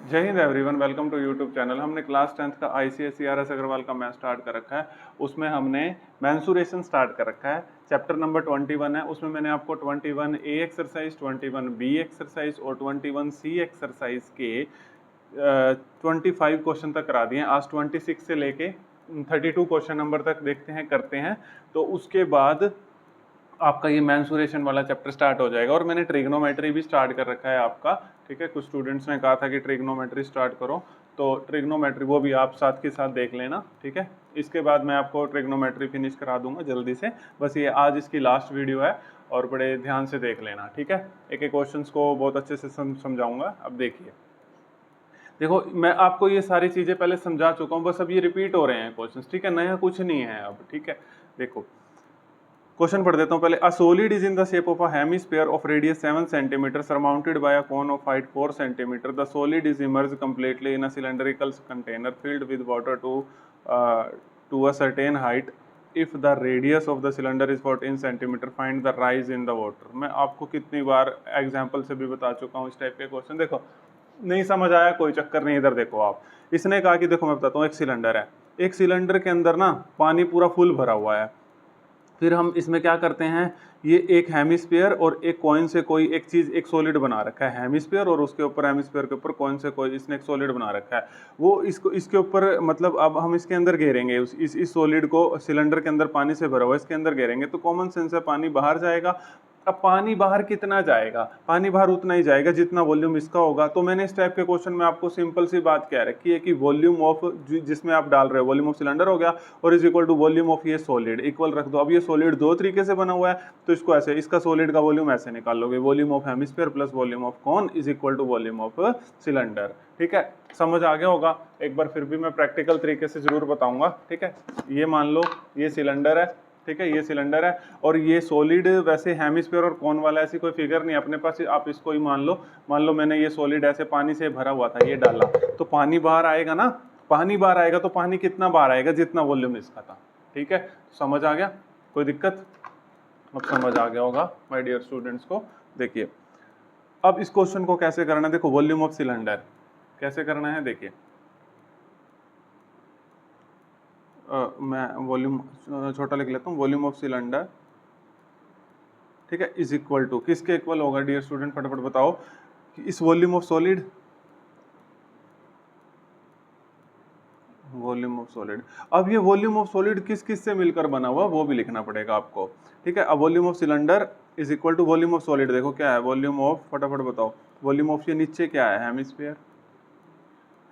जय हिंद everyone, welcome to YouTube channel. हमने क्लास 10th का ICSE अग्रवाल का मैथ स्टार्ट कर रखा है। उसमें हमने मेंसुरेशन स्टार्ट कर रखा है। चैप्टर नंबर 21 है। उसमें मैंने आपको 21A एक्सरसाइज, 21B एक्सरसाइज और 21C एक्सरसाइज के 25 क्वेश्चन तक करा दिए हैं। आज 26 से लेके 32 क्वेश्चन नंबर तक देखते हैं, करते हैं। तो उसके बाद आपका ये मेंसुरेशन वाला चैप्टर स्टार्ट हो जाएगा। और मैंने ट्रिग्नोमेट्री भी स्टार्ट कर रखा है आपका, ठीक है। कुछ स्टूडेंट्स ने कहा था कि ट्रिग्नोमेट्री स्टार्ट करो, तो ट्रिग्नोमेट्री वो भी आप साथ के साथ देख लेना, ठीक है। इसके बाद मैं आपको ट्रिग्नोमेट्री फिनिश करा दूंगा जल्दी से। बस ये आज इसकी लास्ट वीडियो है और बड़े ध्यान से देख लेना, ठीक है। एक एक क्वेश्चन को बहुत अच्छे से समझाऊंगा। अब देखिए, देखो मैं आपको ये सारी चीज़ें पहले समझा चुका हूँ, बस अब ये रिपीट हो रहे हैं क्वेश्चंस, ठीक है। नया कुछ नहीं है अब, ठीक है। देखो क्वेश्चन पढ़ देता हूँ पहले। अ solid is in the shape of a hemisphere of radius 7 cm surmounted by a cone of height 4 cm. The solid is immersed completely in a cylindrical container filled with water to a certain height. If the radius of the cylinder is 14 cm, find the rise in the water. मैं आपको कितनी बार example से भी बता चुका हूँ इस type के क्वेश्चन। देखो नहीं समझ आया कोई चक्कर नहीं, इधर देखो आप। इसने कहा कि देखो मैं बताता हूँ, एक सिलेंडर है, एक सिलेंडर के अंदर ना पानी पूरा फुल भरा हुआ है। फिर हम इसमें क्या करते हैं, ये एक हेमिस्फीयर और एक कॉइन से कोई एक चीज़, एक सॉलिड बना रखा है हेमिस्फीयर, और उसके ऊपर हेमिस्फीयर के ऊपर कॉइन से कोई इसने एक सॉलिड बना रखा है। वो इसको इसके ऊपर मतलब अब हम इसके अंदर घेरेंगे, इस सॉलिड को, सिलेंडर के अंदर पानी से भरा हुआ इसके अंदर घेरेंगे तो कॉमन सेंस है पानी बाहर जाएगा। अब पानी बाहर कितना जाएगा, पानी बाहर उतना ही जाएगा जितना वॉल्यूम इसका होगा। तो मैंने इस टाइप के क्वेश्चन में आपको सिंपल सी बात कह रखी है कि वॉल्यूम ऑफ जिसमें आप डाल रहे हो, वॉल्यूम ऑफ सिलेंडर हो गया और is equal to volume of ये सॉलिड, इक्वल रख दो। अब ये सॉलिड दो तरीके से बना हुआ है तो इसको ऐसे, इसका सॉलिड का वॉल्यूम ऐसे निकाल लोगे, volume of hemisphere plus volume of cone is equal to volume of cylinder, ठीक है। समझ आ गया होगा। एक बार फिर भी मैं प्रैक्टिकल तरीके से जरूर बताऊंगा, ठीक है। ये मान लो ये सिलेंडर है, ठीक है, ये सिलेंडर है और ये सॉलिड, वैसे हेमिस्फीयर और कॉन वाला ऐसी कोई फिगर नहीं अपने पास, आप इसको ही मान लो मैंने ये सॉलिड ऐसे पानी से भरा हुआ था, ये डाला तो पानी बाहर आएगा ना, पानी बाहर आएगा तो पानी कितना बाहर आएगा, जितना वॉल्यूम इसका था, ठीक है। समझ आ गया, कोई दिक्कत? अब समझ आ गया होगा माय डियर स्टूडेंट्स को। देखिए अब इस क्वेश्चन को कैसे करना है, देखो वॉल्यूम ऑफ सिलेंडर कैसे करना है। देखिए मैं वॉल्यूम छोटा लिख लेता हूँ, वॉल्यूम ऑफ सिलेंडर, ठीक है, इज इक्वल टू किसके इक्वल होगा डियर स्टूडेंट, फटाफट बताओ। इस volume of solid, volume of solid. अब ये वॉल्यूम ऑफ सॉलिड किस किस से मिलकर बना हुआ वो भी लिखना पड़ेगा आपको, ठीक है। अब volume of cylinder is equal to volume of solid, देखो क्या है, वॉल्यूम ऑफ, फटाफट बताओ, वॉल्यूम ऑफ ये नीचे क्या है, हेमिस्फीयर,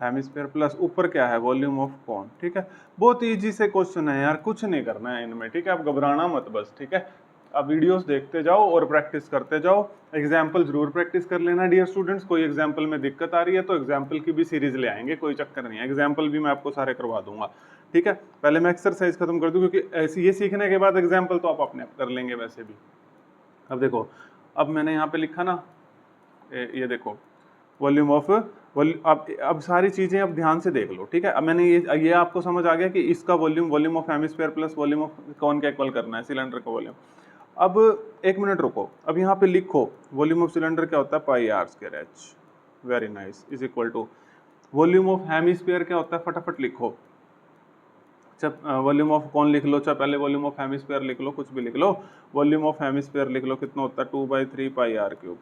हेमिस्फीयर प्लस ऊपर क्या है, वॉल्यूम ऑफ कॉन, ठीक है। बहुत इजी से क्वेश्चन है यार, कुछ नहीं करना है इनमें, ठीक है। आप घबराना मत बस, ठीक है। आप वीडियोस देखते जाओ और प्रैक्टिस करते जाओ। एग्जाम्पल जरूर प्रैक्टिस कर लेना डियर स्टूडेंट्स। कोई एग्जाम्पल में दिक्कत आ रही है तो एग्जाम्पल की भी सीरीज ले आएंगे, कोई चक्कर नहीं है, एग्जाम्पल भी मैं आपको सारे करवा दूंगा, ठीक है। पहले मैं एक्सरसाइज खत्म कर दूं क्योंकि ऐसे ये सीखने के बाद एग्जाम्पल तो आप अपने आप कर लेंगे वैसे भी। अब देखो, अब मैंने यहाँ पे लिखा ना, ये देखो वॉल्यूम ऑफ, अब सारी चीजें अब ध्यान से देख लो, ठीक है। अब मैंने ये आपको समझ आ गया कि इसका volume, volume of hemisphere plus volume of कौन का इक्वल करना है, सिलेंडर का वॉल्यूम। अब एक मिनट रुको, अब यहाँ पे लिखो वॉल्यूम ऑफ सिलेंडर क्या होता है, pi r square h, very nice, is equal to volume of hemisphere क्या होता है, फटाफट लिखो। जब वॉल्यूम ऑफ कौन लिख लो, चाहे पहले वॉल्यूम ऑफ हेमिस्फीयर लिख लो, कुछ भी लिख लो, वॉल्यूम ऑफ हेमिस्फीयर लिख लो, कितना होता है 2/3 पाई आर क्यूब,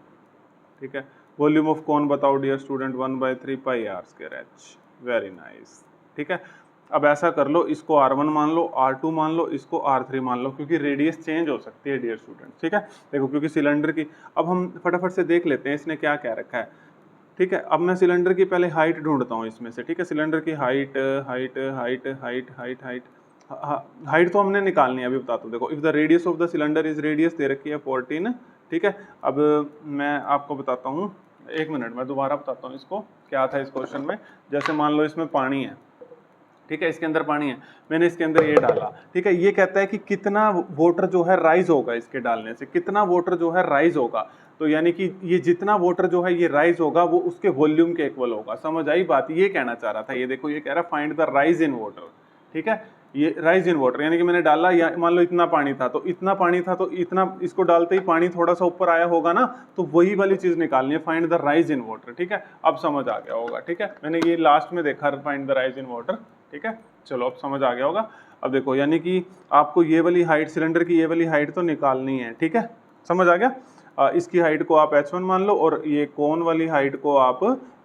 ठीक है। वॉल्यूम ऑफ कौन बताओ dear student, 1/3 pi r square h, very nice, ठीक है। अब ऐसा कर लो, इसको R1 मान लो, R2 मान लो, इसको R3 मान लो, क्योंकि रेडियस चेंज हो सकती है डियर स्टूडेंट, ठीक है। देखो क्योंकि सिलेंडर की, अब हम फटाफट से देख लेते हैं इसने क्या क्या रखा है, ठीक है। अब मैं सिलेंडर की पहले हाइट ढूंढता हूँ इसमें से, ठीक है। सिलेंडर की height height height height height height height तो हमने निकालनी है, अभी बताता हूँ। देखो if the radius of the cylinder is, radius दे रखी है 14, ठीक है। अब मैं आपको बताता हूँ, एक मिनट मैं दोबारा बताता हूँ इसको क्या था इस क्वेश्चन में। जैसे मान लो इसमें पानी है, ठीक है, इसके अंदर पानी है, मैंने इसके अंदर ये डाला, ठीक है। ये कहता है कि कितना वाटर जो है राइज होगा इसके डालने से, कितना वाटर जो है राइज होगा। तो यानी कि ये जितना वाटर जो है ये राइज होगा वो उसके वॉल्यूम के इक्वल होगा। समझ आई बात, ये कहना चाह रहा था। ये देखो ये कह रहा है find the rise in water, ठीक है। ये राइज इन वाटर, यानी कि मैंने डाला, या मान लो इतना पानी था तो इतना पानी था तो इतना, इसको डालते ही पानी थोड़ा सा ऊपर आया होगा ना, तो वही वाली चीज निकालनी है, find the rise in water. ठीक है, अब समझ आ गया होगा। ठीक है, मैंने ये लास्ट में देखा, find the rise in water. ठीक है, चलो अब समझ आ गया होगा। अब देखो, यानी कि आपको ये वाली हाइट, सिलेंडर की ये वाली हाइट तो निकालनी है। ठीक है, समझ आ गया। इसकी हाइट को आप h1 मान लो और ये कोन वाली हाइट को आप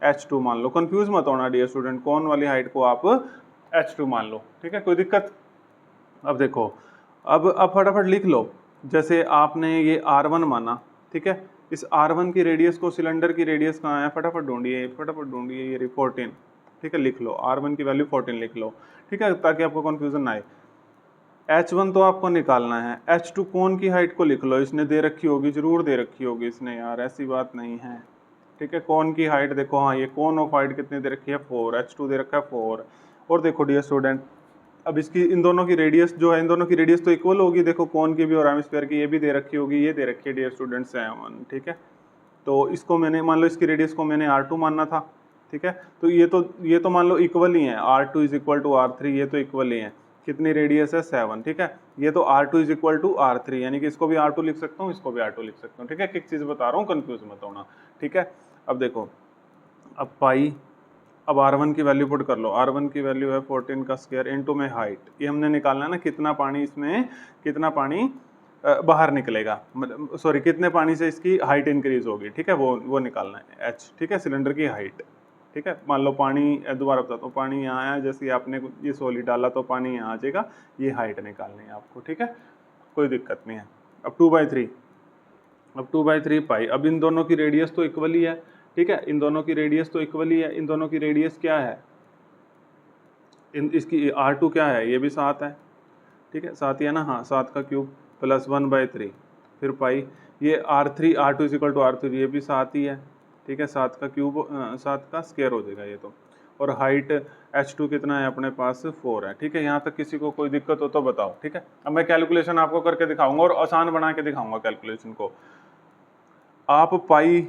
h2 मान लो। कंफ्यूज मत होना डियर स्टूडेंट, कोन वाली हाइट को आप h2 मान लो। ठीक है, कोई दिक्कत। अब देखो, अब फटाफट लिख लो। जैसे आपने ये r1 माना, ठीक है, इस r1 की रेडियस को, सिलेंडर की रेडियस कहाँ है, फटाफट ढूंढिए, ये 14। ठीक है, लिख लो, r1 की वैल्यू 14 लिख लो। ठीक है, ताकि आपको कंफ्यूजन ना आए। h1 तो आपको निकालना है, h2 कोन की हाइट को लिख लो, इसने दे रखी होगी, जरूर दे रखी होगी इसने यार, ऐसी बात नहीं है। ठीक है, कोन की हाइट देखो, हाँ ये कोन ऑफ हाइट कितनी दे रखी है, 4, h2 दे रखा है 4। और देखो डियर स्टूडेंट, अब इसकी इन दोनों की रेडियस जो है, इन दोनों की रेडियस तो इक्वल होगी, देखो कोन की भी और हेमिस्फीयर की, ये भी दे रखी होगी, ये दे रखी है डियर स्टूडेंट 7। ठीक है, तो इसको मैंने, मान लो इसकी रेडियस को मैंने r2 मानना था। ठीक है, तो ये तो मान लो इक्वल ही है, r2 is equal to r3, ये तो इक्वल ही है। कितनी रेडियस है, 7। ठीक है, ये तो r2 is equal to r3, यानी कि इसको भी r2 लिख सकता हूँ, इसको भी r2 लिख सकता हूँ। ठीक है, एक चीज बता रहा हूँ, कंफ्यूज मत होना। ठीक है, अब देखो, अब पाई, अब r1 की वैल्यू पुट कर लो, r1 की वैल्यू है 14 का स्क्वायर इनटू में हाइट, ये हमने निकालना है ना, कितना पानी इसमें, कितना पानी बाहर निकलेगा, मतलब सॉरी, कितने पानी से इसकी हाइट इंक्रीज होगी। ठीक है, वो निकालना है h। ठीक है, सिलेंडर की हाइट। ठीक है, मान लो पानी, दोबारा बताता हूँ, पानी यहाँ आया, जैसे आपने ये सॉलिड डाला तो पानी यहाँ आ जाएगा, ये हाइट निकालनी है आपको। ठीक है, कोई दिक्कत नहीं है। अब 2/3, अब 2/3 पाई, अब इन दोनों की रेडियस तो इक्वल ही है। ठीक है, इन दोनों की रेडियस तो इक्वल ही है, इन दोनों की रेडियस क्या है, इसकी r2 क्या है, ये भी 7 है। ठीक है, 7 ही है ना, हाँ, 7 का क्यूब प्लस 1/3, फिर पाई, ये r2 is equal to r3, ये भी 7 ही है। ठीक है, 7 का क्यूब, 7 का स्क्वायर हो जाएगा ये तो। और हाइट h2 कितना है अपने पास, 4 है। ठीक है, यहाँ तक किसी को कोई दिक्कत हो तो बताओ। ठीक है, अब मैं कैलकुलेशन आपको करके दिखाऊंगा और आसान बना के दिखाऊंगा कैलकुलेशन को। आप पाई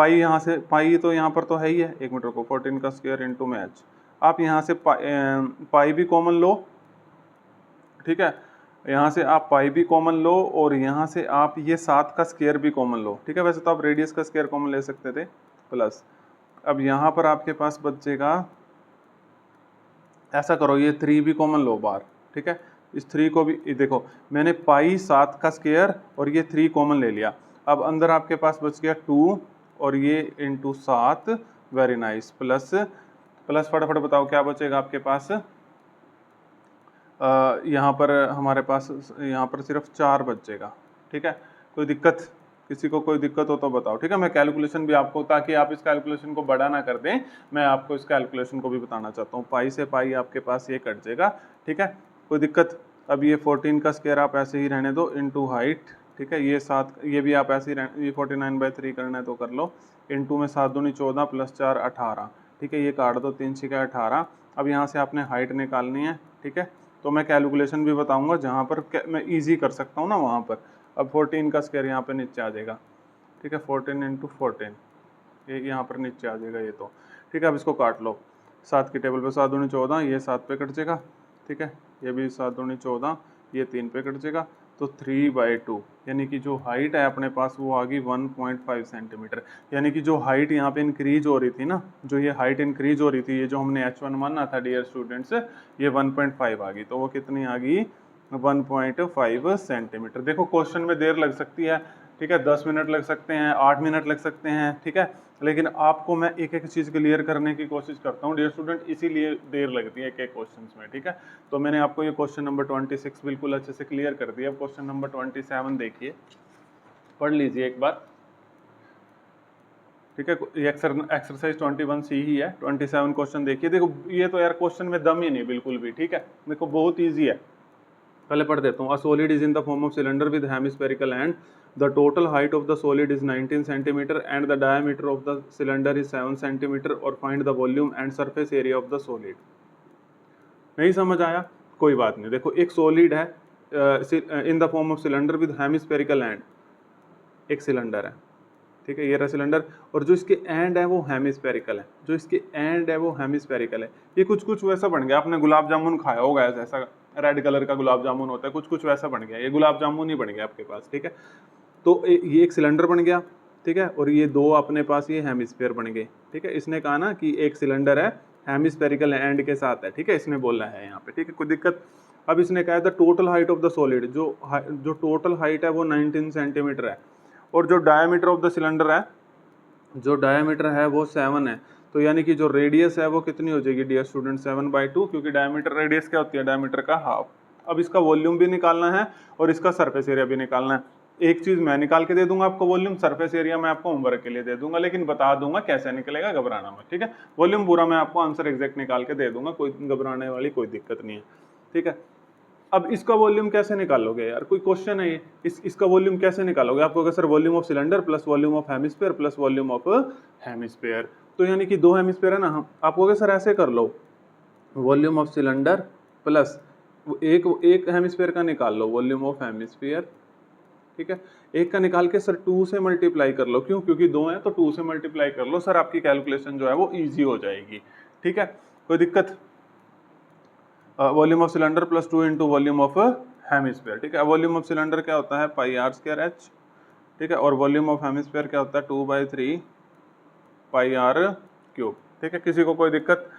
यहाँ से, पाई तो यहाँ पर तो है ही है, 1 मीटर को 14 का स्क्वायर इंटू में h, आप यहाँ से पाई भी कॉमन लो। ठीक है, यहाँ से आप पाई भी कॉमन लो और यहाँ से आप ये 7 का स्क्वायर भी कॉमन लो। ठीक है, वैसे तो आप रेडियस का स्क्वायर कॉमन ले सकते थे, प्लस अब यहाँ पर आपके पास बचेगा, ऐसा करो, ये 3 भी कॉमन लो बाहर। ठीक है, इस 3 को भी देखो, मैंने पाई 7 का स्क्वायर और ये 3 कॉमन ले लिया। अब अंदर आपके पास बच गया 2 और ये इंटू 7, वेरी नाइस, प्लस फटाफट बताओ क्या बचेगा आपके पास। यहाँ पर हमारे पास, यहाँ पर सिर्फ 4 बचेगा। ठीक है, कोई दिक्कत, किसी को कोई दिक्कत हो तो बताओ। ठीक है, मैं कैलकुलेशन भी आपको, ताकि आप इस कैलकुलेशन को बड़ा ना कर दें, मैं आपको इस कैलकुलेशन को भी बताना चाहता हूँ। पाई से पाई आपके पास ये कट जाएगा। ठीक है, कोई दिक्कत। अब ये 14 का स्क्वायर आप ऐसे ही रहने दो, इनटू हाइट। ठीक है, ये 7, ये भी आप ऐसे ही, ये 49/3 करना है तो कर लो, इनटू में 7 दूनी 14 प्लस 4 18। ठीक है, ये काट दो, 3 6 18। अब यहाँ से आपने हाइट निकालनी है। ठीक है, तो मैं कैलकुलेशन भी बताऊंगा, जहाँ पर मैं इजी कर सकता हूँ ना वहाँ पर। अब 14 का स्क्वायर यहाँ पे नीचे आ जाएगा। ठीक है, 14 इंटू 14, ये यहाँ पर नीचे आ जाएगा ये तो। ठीक है, अब इसको काट लो, 7 की टेबल पे 7 दूनी 14, ये 7 पे कट जाएगा। ठीक है, ये भी 7 दूनी 14, ये 3 पे कट जाएगा, तो 3/2, यानी कि जो हाइट है अपने पास वो आ गई 1.5 सेंटीमीटर। यानी कि जो हाइट यहाँ पे इंक्रीज हो रही थी ना, जो ये हाइट इंक्रीज हो रही थी, ये जो हमने h1 माना था डियर स्टूडेंट्स, ये 1.5 आ गई, तो वो कितनी आ गई, 1.5 सेंटीमीटर। देखो क्वेश्चन में देर लग सकती है। ठीक है, 10 मिनट लग सकते हैं, 8 मिनट लग सकते हैं। ठीक है, लेकिन आपको मैं एक एक चीज़ क्लियर करने की कोशिश करता हूँ डियर स्टूडेंट, इसीलिए देर लगती है एक एक क्वेश्चन में। ठीक है, तो मैंने आपको ये क्वेश्चन नंबर 26 बिल्कुल अच्छे से क्लियर कर दिया। अब क्वेश्चन नंबर 27 देखिए, पढ़ लीजिए एक बार। ठीक है, ये एक्सरसाइज 21C ही है। 27 क्वेश्चन देखिए। देखो ये तो यार क्वेश्चन में दम ही नहीं बिल्कुल भी। ठीक है, देखो बहुत ईजी है, पहले पढ़ देता हूँ। A solid is in the form of cylinder with hemispherical and the total height of the solid is 19 centimetre and the diameter of the cylinder is 7 centimetre और find the volume and surface area of the solid. नहीं समझ आया, कोई बात नहीं। देखो एक solid है इन the form of cylinder with hemispherical and, एक सिलेंडर है। ठीक है, ये रहा सिलेंडर, और जो इसके एंड है वो हेमिस्फेरिकल है, जो इसके एंड है वो हेमिस्फेरिकल है। ये कुछ कुछ वैसा बन गया, आपने गुलाब जामुन खाया होगा ऐसा, रेड कलर का गुलाब जामुन होता है, कुछ कुछ वैसा बन गया, ये गुलाब जामुन ही बन गया आपके पास, ठीक है। तो ये एक सिलेंडर बन गया, ठीक है, और ये दो अपने पास ये हेमिस्फीयर बन गए, ठीक है। इसने कहा ना कि एक सिलेंडर है हेमिस्फेरिकल एंड के साथ है, ठीक है, इसने बोला है यहाँ पे, ठीक है, कोई दिक्कत। अब इसने कहा the total height of the solid, जो टोटल हाइट है वो 19 सेंटीमीटर है, और जो डायमीटर ऑफ द सिलेंडर है, जो डायमीटर है वो 7 है। तो यानी कि जो रेडियस है वो कितनी हो जाएगी डियर स्टूडेंट, 7/2, क्योंकि डायमीटर रेडियस क्या होती है, डायमीटर का हाफ। अब इसका वॉल्यूम भी निकालना है और इसका सरफेस एरिया भी निकालना है। एक चीज मैं निकाल के दे दूंगा आपको, वॉल्यूम, सरफेस एरिया मैं आपको होमवर्क के लिए दे दूंगा, लेकिन बता दूंगा कैसे निकलेगा, घबराना मत, ठीक है। वॉल्यूम पूरा मैं आपको आंसर एग्जैक्ट निकाल के दे दूंगा, कोई घबराने वाली कोई दिक्कत नहीं है, ठीक है। अब इसका वॉल्यूम कैसे निकालोगे यार, कोई क्वेश्चन है ये, इसका वॉल्यूम कैसे निकालोगे? आपको कहोगे sir volume of cylinder plus volume of hemisphere plus volume of hemisphere, तो यानी कि दो हेमिस्फीयर है ना, हम आप कहोगे सर ऐसे कर लो, वॉल्यूम ऑफ सिलेंडर प्लस एक हेमिस्फीयर का निकाल लो, वॉल्यूम ऑफ हेमिस्फीयर, ठीक है। एक का निकाल के सर 2 से मल्टीप्लाई कर लो, क्यों? क्योंकि दो है तो 2 से मल्टीप्लाई कर लो सर, आपकी कैलकुलेशन जो है वो इजी हो जाएगी, ठीक है, कोई दिक्कत। Volume of cylinder plus 2 into volume of hemisphere, ठीक है। वॉल्यूम ऑफ सिलेंडर क्या होता है, πr²h, ठीक है, और वॉल्यूम ऑफ हेमिस्फीयर क्या होता है, 2/3 πr³, ठीक है। किसी को कोई दिक्कत?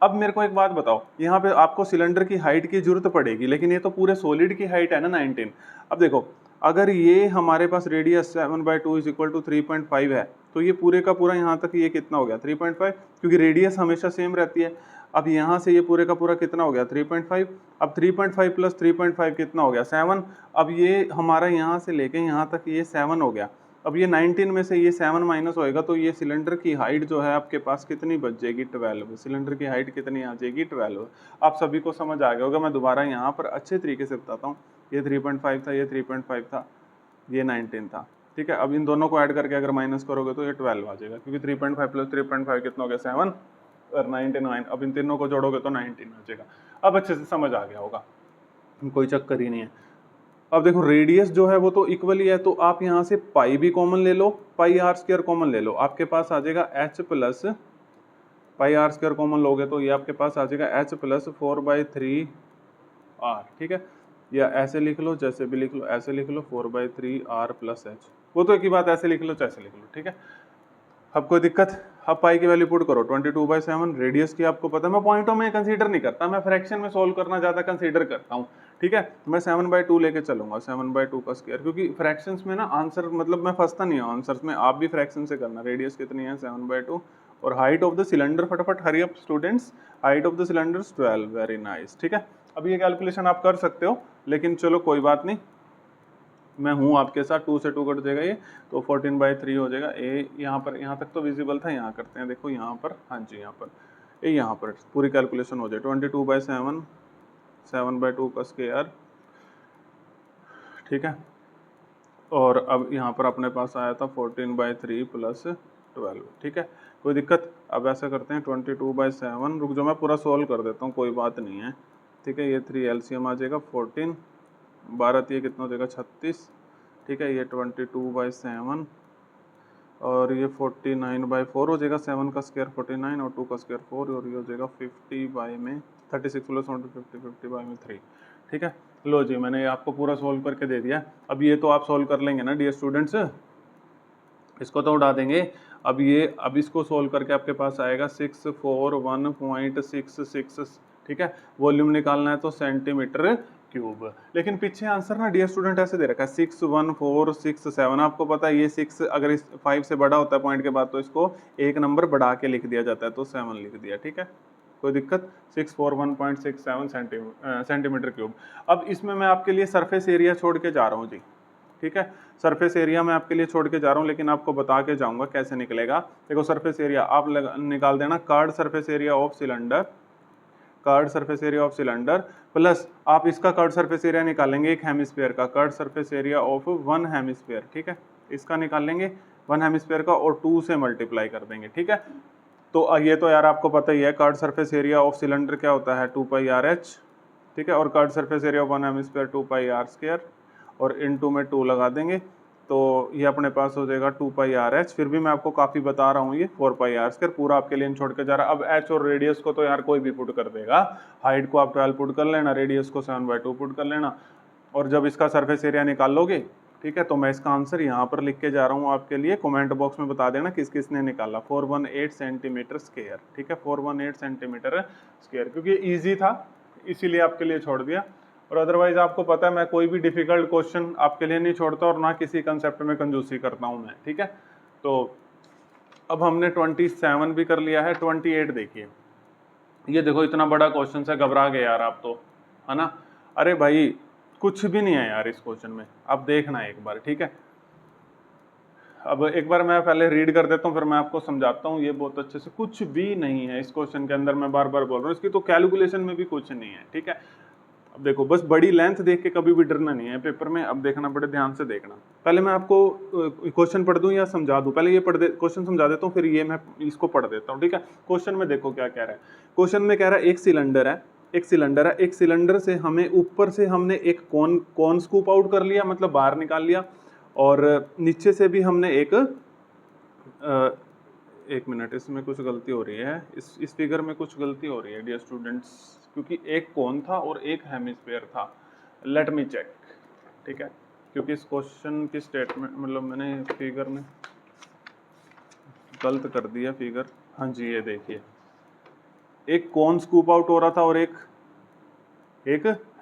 अब मेरे को एक बात बताओ, यहाँ पे आपको सिलेंडर की हाइट की जरूरत पड़ेगी, लेकिन ये तो पूरे सॉलिड की हाइट है ना 19। अब देखो, अगर ये हमारे पास रेडियस 7/2 = 3.5 है, तो ये पूरे का पूरा यहाँ तक ये कितना हो गया, 3.5, क्योंकि रेडियस हमेशा सेम रहती है। अब यहाँ से ये पूरे का पूरा कितना हो गया, 3.5। अब 3.5 प्लस 3.5 कितना हो गया, 7। अब ये हमारा यहाँ से लेके यहाँ तक ये 7 हो गया। अब ये 19 में से ये 7 माइनस होएगा, तो ये सिलेंडर की हाइट जो है आपके पास कितनी बच जाएगी, 12। सिलेंडर की हाइट कितनी आ जाएगी, 12। आप सभी को समझ आ गया होगा, मैं दोबारा यहाँ पर अच्छे तरीके से बताता हूँ। ये 3.5 था, ये 3.5 था, ये 19 था, ठीक है। अब इन दोनों को ऐड करके अगर माइनस करोगे तो ये 12 आ जाएगा, क्योंकि 3.5 प्लस 3.5 कितना हो गया, 7 और 99। अब इन तीनों को जोड़ोगे तो 19 आ जाएगा। अब अच्छे से समझ आ गया होगा, कोई चक्कर ही नहीं है। अब देखो रेडियस जो है वो तो इक्वल ही है, तो आप यहाँ से पाई भी कॉमन ले लो, πr² कॉमन ले लो, आपके पास आ जाएगा h प्लस πr² कॉमन लोगे तो ये आपके पास आ जाएगा h प्लस 4/3r, ठीक है। या ऐसे लिख लो, जैसे भी लिख लो, ऐसे लिख लो 4/3r प्लस h, वो तो एक ही बात, ऐसे लिख लो ऐसे लिख लो, ठीक है। अब कोई दिक्कत? अब पाई की वैल्यू पुट करो, 22/7। रेडियस की आपको पता है, मैं पॉइंटों में कंसीडर नहीं करता, मैं फ्रैक्शन में सोल्व करना ज्यादा कंसीडर करता हूँ, ठीक है। मैं 7/2 लेके चलूंगा, 7/2 का स्क्वायर, क्योंकि फ्रैक्शंस में ना आंसर, मतलब मैं फंसता नहीं हूँ आंसर्स में, आप भी फ्रैक्शन से करना। रेडियस कितनी है, 7/2, और हाइट ऑफ द सिलेंडर, फटाफट hurry up students, height of the cylinder 12, very nice, ठीक है। अब ये कैलकुलेशन आप कर सकते हो, लेकिन चलो कोई बात नहीं, मैं हूँ आपके साथ। 2 से 2 कट जाएगा ये, तो 14/3 हो जाएगा। ए यहाँ पर, यहाँ तक तो विजिबल था, यहाँ करते हैं, देखो यहाँ पर, हाँ जी यहाँ पर, ए यहाँ पर पूरी कैलकुलेशन हो जाए, 22/7, 7/2 का स्क्वायर, ठीक है। और अब यहाँ पर अपने पास आया था 14/3 प्लस 12, ठीक है, कोई दिक्कत? अब ऐसा करते हैं 22/7, रुक जाओ मैं पूरा सोल्व कर देता हूँ, कोई बात नहीं है, ठीक है। ये 3 LCM आ जाएगा 14, 12 ये कितना हो जाएगा, 36, ठीक है। ये 22/7 और ये 49/4 हो जाएगा, 7 का स्क्वायर 49 और 2 का स्क्वायर 4, और ये हो जाएगा 36 प्लस 50/3, ठीक है। लो जी, मैंने आपको पूरा सोल्व करके दे दिया। अब ये तो आप सोल्व कर लेंगे ना डियर स्टूडेंट्स, इसको तो उड़ा देंगे। अब इसको सोल्व करके आपके पास आएगा 641.66, ठीक है। वॉल्यूम निकालना है तो सेंटीमीटर क्यूब, लेकिन पीछे आंसर ना डियर स्टूडेंट ऐसे दे रखा है 61467। आपको पता है ये 6 अगर इस 5 से बड़ा होता है पॉइंट के बाद, तो इसको एक नंबर बढ़ा के लिख दिया जाता है, तो 7 लिख दिया, ठीक है, कोई दिक्कत। 641.67 सेंटीमीटर क्यूब। अब इसमें मैं आपके लिए सरफेस एरिया छोड़ के जा रहा हूँ जी, ठीक है। सरफेस एरिया मैं आपके लिए छोड़ के जा रहा हूँ, लेकिन आपको बता के जाऊंगा कैसे निकलेगा। देखो सरफेस एरिया आप निकाल देना, card surface area of cylinder, curved surface area of cylinder, plus आप इसका कर्ड सरफेस एरिया निकालेंगे एक हेमिस्फीयर का, curved surface area of 1 hemisphere, ठीक है। इसका निकालेंगे 1 हेमिस्फीयर का और 2 से मल्टीप्लाई कर देंगे, ठीक है। तो ये तो यार आपको पता ही है, curved surface area of cylinder क्या होता है, 2πrh, ठीक है। और curved surface area of 1 hemisphere 2πr², और इनटू में 2 लगा देंगे, तो ये अपने पास हो जाएगा 2πr/h। फिर भी मैं आपको काफ़ी बता रहा हूँ, ये 4πr² पूरा आपके लिए छोड़ के जा रहा है। अब h और रेडियस को तो यार कोई भी पुट कर देगा। हाइट को आप 12 पुट कर लेना, रेडियस को 7/2 पुट कर लेना, और जब इसका सरफेस एरिया निकाल लोगे, ठीक है, तो मैं इसका आंसर यहाँ पर लिख के जा रहा हूँ आपके लिए। कमेंट बॉक्स में बता देना किस किसने निकाला। 418 सेंटीमीटर स्क्वायर, ठीक है, 418 सेंटीमीटर स्क्वायर, क्योंकि ईजी था इसीलिए आपके लिए छोड़ दिया। और अदरवाइज आपको पता है मैं कोई भी डिफिकल्ट क्वेश्चन आपके लिए नहीं छोड़ता और ना किसी कंसेप्ट में कंजूसी करता हूँ मैं, ठीक है। तो अब हमने 27 भी कर लिया है। 28 देखिए, ये देखो इतना बड़ा क्वेश्चन है, घबरा गए यार आप तो, है ना। अरे भाई कुछ भी नहीं है यार इस क्वेश्चन में, आप देखना एक बार, ठीक है। अब एक बार मैं पहले रीड कर देता हूँ, फिर मैं आपको समझाता हूँ। ये बहुत अच्छे से, कुछ भी नहीं है इस क्वेश्चन के अंदर, मैं बार बार बोल रहा हूँ, इसकी तो कैलकुलेशन में भी कुछ नहीं है, ठीक है। अब देखो, बस बड़ी लेंथ देख के कभी भी डरना नहीं है पेपर में। अब देखना, बड़े ध्यान से देखना। पहले मैं आपको क्वेश्चन पढ़ दूं या समझा दूं? पहले ये क्वेश्चन समझा देता हूँ, फिर ये मैं इसको पढ़ देता हूँ, ठीक है। क्वेश्चन में देखो क्या कह रहा है। क्वेश्चन में कह रहा है एक सिलेंडर है, एक सिलेंडर से हमें ऊपर से हमने एक कॉन स्कूप आउट कर लिया, मतलब बाहर निकाल लिया, और नीचे से भी हमने एक मिनट, इसमें कुछ गलती हो रही है, इस फिगर में कुछ गलती हो रही है डियर स्टूडेंट्स, क्योंकि एक कोन था और एक हेमिस्फीयर था। लेट मी चेक, ठीक है, क्योंकि इस क्वेश्चन की स्टेटमेंट, मतलब मैंने फिगर में गलत कर दिया फिगर। हाँ जी, ये देखिए, एक कोन स्कूप आउट हो रहा था और एक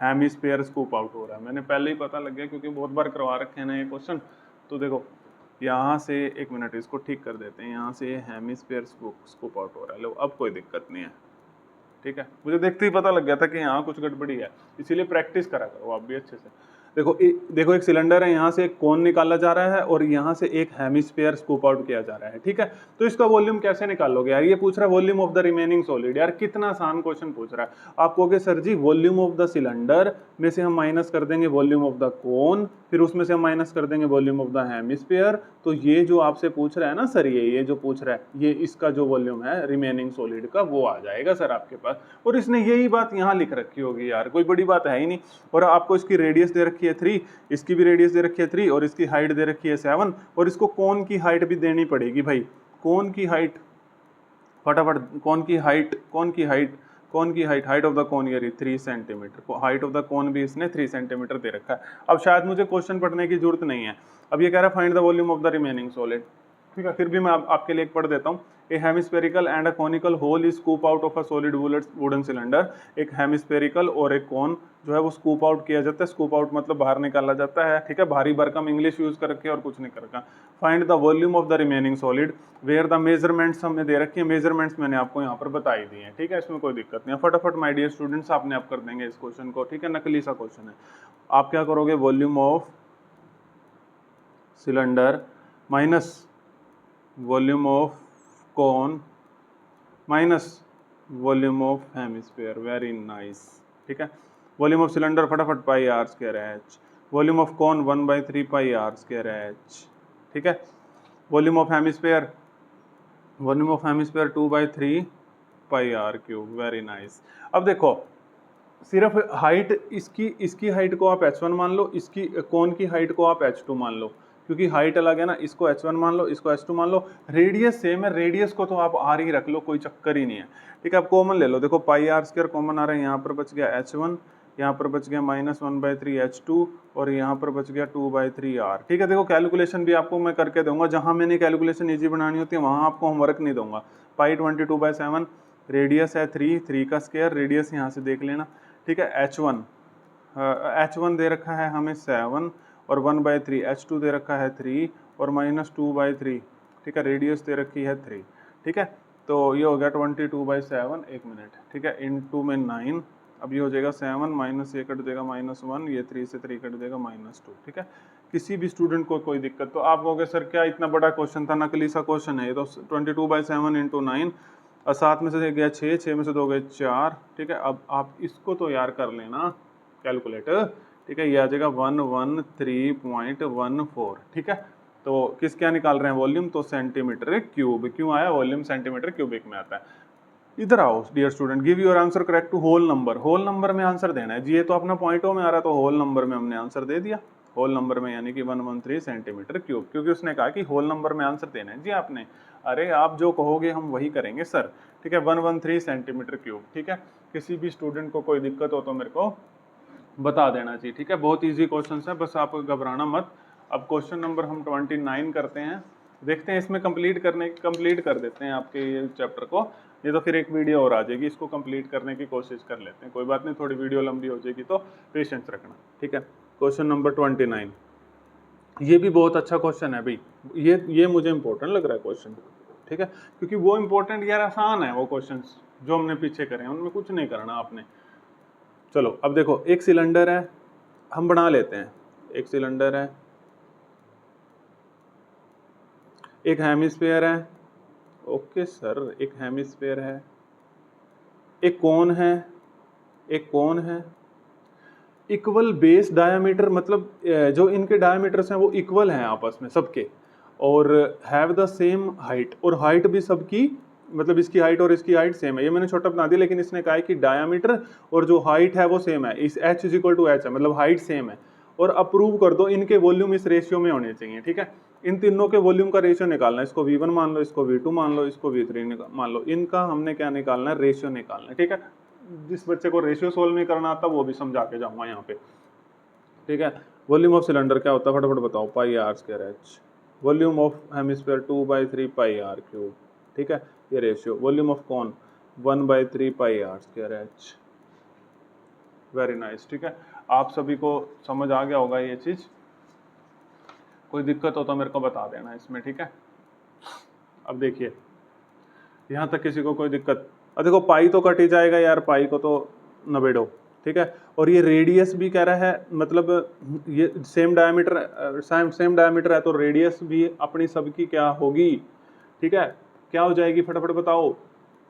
हेमिस्फीयर स्कूप आउट हो रहा है। मैंने पहले ही पता लग गया, क्योंकि बहुत बार करवा रखे हैं ना ये क्वेश्चन। तो देखो यहाँ से, एक मिनट इसको ठीक कर देते हैं, यहाँ से हेमिस्फीयर स्कूप आउट हो रहा है। लो, अब कोई दिक्कत नहीं है, ठीक है। मुझे देखते ही पता लग गया था कि यहाँ कुछ गड़बड़ी है, इसीलिए प्रैक्टिस करा करो आप भी अच्छे से। देखो एक सिलेंडर है, यहाँ से एक कोन निकाला जा रहा है और यहाँ से एक हेमिस्फीयर स्कूप आउट किया जा रहा है, ठीक है। तो इसका वॉल्यूम कैसे निकालोगे यार? ये पूछ रहा है volume of the remaining solid. यार कितना आसान क्वेश्चन पूछ रहा है। आप कहोगे sir ji volume of the cylinder में से हम माइनस कर देंगे वॉल्यूम ऑफ द कोन, फिर उसमें से हम माइनस कर देंगे वॉल्यूम ऑफ द हेमिस्फीयर। तो ये जो आपसे पूछ रहा है ना सर, ये जो पूछ रहा है, ये इसका जो वॉल्यूम है रिमेनिंग सॉलिड का, वो आ जाएगा सर आपके पास। और इसने यही बात यहाँ लिख रखी होगी यार, कोई बड़ी बात है ही नहीं। और आपको इसकी रेडियस दे रखी है 3, इसकी भी रेडियस दे रखी है 3, और इसकी हाइट दे रखी है 7, और इसको कोन की हाइट भी देनी पड़ेगी भाई। कोन की हाइट फटाफट, हाइट ऑफ द कोन ये 3 centimetre, height of the cone भी इसने 3 सेंटीमीटर दे रखा है। अब शायद मुझे क्वेश्चन पढ़ने की जरूरत नहीं है। अब ये कह रहा है find the volume of the remaining solid, ठीक है। फिर भी मैं आपके लिए एक पढ़ देता हूँ। A hemispherical and a conical hole is scoop out of a solid wooden cylinder. एक हेमिस्फेरिकल और एक कॉन जो है वो स्कूप आउट किया जाता है। स्कूप आउट मतलब बाहर निकाला जाता है, ठीक है। भारी भरकम इंग्लिश यूज कर रखी है और कुछ नहीं कर रखा। Find the volume of the remaining solid where the measurements हमें दे रखी है। मेजरमेंट्स मैंने आपको यहाँ पर बताई दी है, ठीक है, इसमें कोई दिक्कत नहीं है। फटाफट माय डियर स्टूडेंट्स आपने आप कर देंगे इस क्वेश्चन को, ठीक है। नकली सा क्वेश्चन है। आप क्या करोगे, volume of cylinder minus volume of cone minus volume of hemisphere. Very nice, ठीक है। वॉल्यूम ऑफ सिलेंडर फटाफट pi r square h, volume of cone 1/3 pi r square h, ठीक है। Volume of hemisphere 2/3 pi r cube. Very nice. अब देखो, सिर्फ height इसकी height को आप h1 मान लो, इसकी कोन की हाइट को आप h2 मान लो, क्योंकि हाइट अलग है ना। इसको h1 मान लो, इसको h2 मान लो। रेडियस सेम है, रेडियस को तो आप r ही रख लो, कोई चक्कर ही नहीं है, ठीक है। आप कॉमन ले लो, देखो पाई आर स्क्वायर कॉमन आ रहा है, यहाँ पर बच गया h1, यहाँ पर बच गया -1/3 h2, और यहाँ पर बच गया 2/3 r, ठीक है। देखो कैलकुलेशन भी आपको मैं करके दूंगा, जहाँ मैंने कैलकुलेशन ईजी बनानी होती है वहाँ आपको होमवर्क नहीं दूंगा। पाई 22/7, रेडियस है 3 का स्क्वायर, रेडियस यहाँ से देख लेना, ठीक है। h1 दे रखा है हमें 7 और 1/3, h2 दे रखा है 3 और -2/3, ठीक है। रेडियस दे रखी है 3, ठीक है। तो ये हो गया 22/7, एक मिनट, ठीक है, इनटू में 9। अब ये हो जाएगा 7 माइनस ये कट देगा -1, ये 3 से 3 कट देगा -2, ठीक है। किसी भी स्टूडेंट को कोई दिक्कत, तो आप कहोगे सर क्या इतना बड़ा क्वेश्चन था, नकली सा क्वेश्चन है ये तो। 22/7 इंटू 9, और 7 में से गया 6 में से 2 गए 4, ठीक है। अब आप इसको तो यार कर लेना कैलकुलेटर, ठीक है। ये आ जाएगा 113.14, ठीक है। तो किस क्या निकाल रहे हैं वॉल्यूम, तो सेंटीमीटर क्यूब। क्यों आया वॉल्यूम सेंटीमीटर क्यूबिक में आता है। इधर आओ dear student, give your answer correct to whole number. Whole number में आंसर देना है जी, ये तो अपना पॉइंटों में आ रहा है, तो होल नंबर में हमने आंसर दे दिया, होल नंबर में यानी कि 113 सेंटीमीटर क्यूब, क्योंकि उसने कहा कि होल नंबर में आंसर देना है जी आपने। अरे आप जो कहोगे हम वही करेंगे सर, ठीक है। 113 सेंटीमीटर क्यूब, ठीक है। किसी भी स्टूडेंट को कोई दिक्कत हो तो मेरे को बता देना चाहिए, ठीक है। बहुत ईजी क्वेश्चन है, बस आप घबराना मत। अब क्वेश्चन नंबर हम 29 करते हैं, देखते हैं इसमें कंप्लीट कर देते हैं आपके ये चैप्टर को, नहीं तो फिर एक वीडियो और आ जाएगी, इसको कंप्लीट करने की कोशिश कर लेते हैं। कोई बात नहीं, थोड़ी वीडियो लंबी हो जाएगी तो पेशेंस रखना, ठीक है। क्वेश्चन नंबर 29, ये भी बहुत अच्छा क्वेश्चन है भाई, ये मुझे इंपॉर्टेंट लग रहा है क्वेश्चन, ठीक है। क्योंकि वो इंपॉर्टेंट यार आसान है, वो क्वेश्चन जो हमने पीछे करे हैं उनमें कुछ नहीं करना आपने। चलो अब देखो, एक सिलेंडर है, हम बना लेते हैं। एक सिलेंडर है, एक हेमिस्फीयर है, ओके सर, एक हेमिस्फीयर है, एक कोन है, एक कोन है, इक्वल बेस डायामीटर, मतलब जो इनके डायामीटर्स हैं वो इक्वल हैं आपस में सबके, और हैव द सेम हाइट, और हाइट भी सबकी, मतलब इसकी हाइट और इसकी हाइट सेम है। ये मैंने छोटा बना दिया, लेकिन इसने कहा है कि डायामीटर और जो हाइट है वो सेम है, इस h is equal to h है, मतलब हाइट सेम है। और अप्रूव कर दो इनके वॉल्यूम इस रेशियो में होने चाहिए, ठीक है। इन तीनों के वॉल्यूम का रेशियो निकालना है, इसको V1 मान लो, इसको V2 मान लो, इसको V3 मान लो, इनका हमने क्या निकालना है, रेशियो निकालना है, ठीक है। जिस बच्चे को रेशियो सोल्व नहीं करना आता वो भी समझा के जाऊंगा यहाँ पे, ठीक है। वॉल्यूम ऑफ सिलेंडर क्या होता है फटाफट बताओ, pi r square h. Volume of hemisphere 2/3 pi r cube, ठीक है, ये ratio. Volume of cone 1/3 pi r square h. Very nice, ठीक है। आप सभी को समझ आ गया होगा ये चीज, कोई दिक्कत हो तो मेरे को बता देना इसमें, ठीक है। अब देखिए यहाँ तक किसी को कोई दिक्कत, अब देखो पाई तो कट ही जाएगा यार, पाई को तो नबेड़ो, ठीक है। और ये रेडियस भी कह रहा है, मतलब ये सेम डायमीटर है तो रेडियस भी अपनी सबकी क्या होगी, ठीक है। क्या हो जाएगी फटाफट बताओ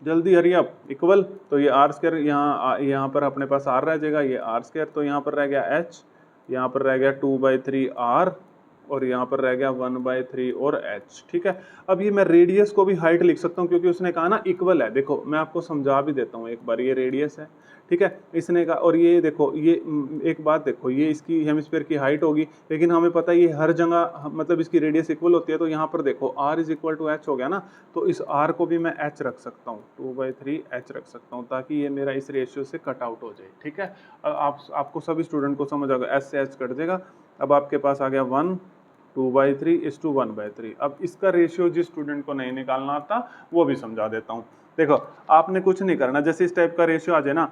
जल्दी, हरी अप, इक्वल। तो ये आर स्क्वायर, यहाँ पर अपने पास आर रह जाएगा, ये आर स्क्वायर, तो यहाँ पर रह गया एच, यहाँ पर रह गया 2/3 आर, और यहाँ पर रह गया 1/3 और h, ठीक है। अब ये मैं रेडियस को भी हाइट लिख सकता हूँ, क्योंकि उसने कहा ना इक्वल है। देखो मैं आपको समझा भी देता हूँ एक बार, ये रेडियस है, ठीक है, इसने कहा। और ये देखो, ये एक बात देखो, ये इसकी हेमिस्फीयर की हाइट होगी, लेकिन हमें पता है ये हर जगह मतलब इसकी रेडियस इक्वल होती है, तो यहाँ पर देखो r is equal to h हो गया ना, तो इस r को भी मैं h रख सकता हूँ, 2/3 h रख सकता हूँ, ताकि ये मेरा इस रेशियो से कट आउट हो जाए, ठीक है। आपको सभी स्टूडेंट को समझ आ गया, s से h कट जाएगा। अब आपके पास आ गया 1 2/3 इज टू 1/3। अब इसका रेशियो जिस स्टूडेंट को नहीं निकालना आता वो भी समझा देता हूँ। देखो आपने कुछ नहीं करना, जैसे इस टाइप का रेशियो आ जाए ना,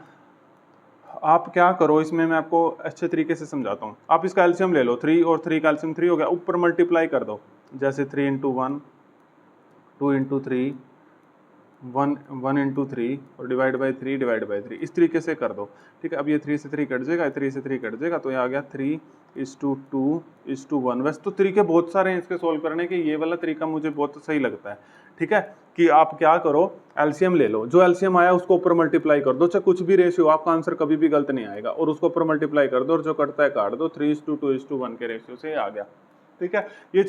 आप क्या करो इसमें, मैं आपको अच्छे तरीके से समझाता हूँ। आप इसका एलसीएम ले लो, 3 और 3 का एलसीएम 3 हो गया, ऊपर मल्टीप्लाई कर दो, जैसे 3 × 1 2 × 3 1 × 3 और डिवाइड बाई 3 इस तरीके से कर दो, ठीक है। अब ये 3 से 3 कट जाएगा, 3 से 3 कट जाएगा, तो ये आ गया 3:2:1। वैसे तो तरीके बहुत सारे हैं इसके सोल्व करने के, ये वाला तरीका मुझे बहुत सही लगता है, ठीक है। कि आप क्या करो, एलसीएम ले लो, जो एलसीएम आया उसको ऊपर मल्टीप्लाई कर दो, चाहे कुछ भी रेशियो, आपका आंसर कभी भी गलत नहीं आएगा, और उसको ऊपर मल्टीप्लाई कर दो, और जो कटता है काट दो, 3:2:1 के रेशियो से आ गया, ठीक है। ये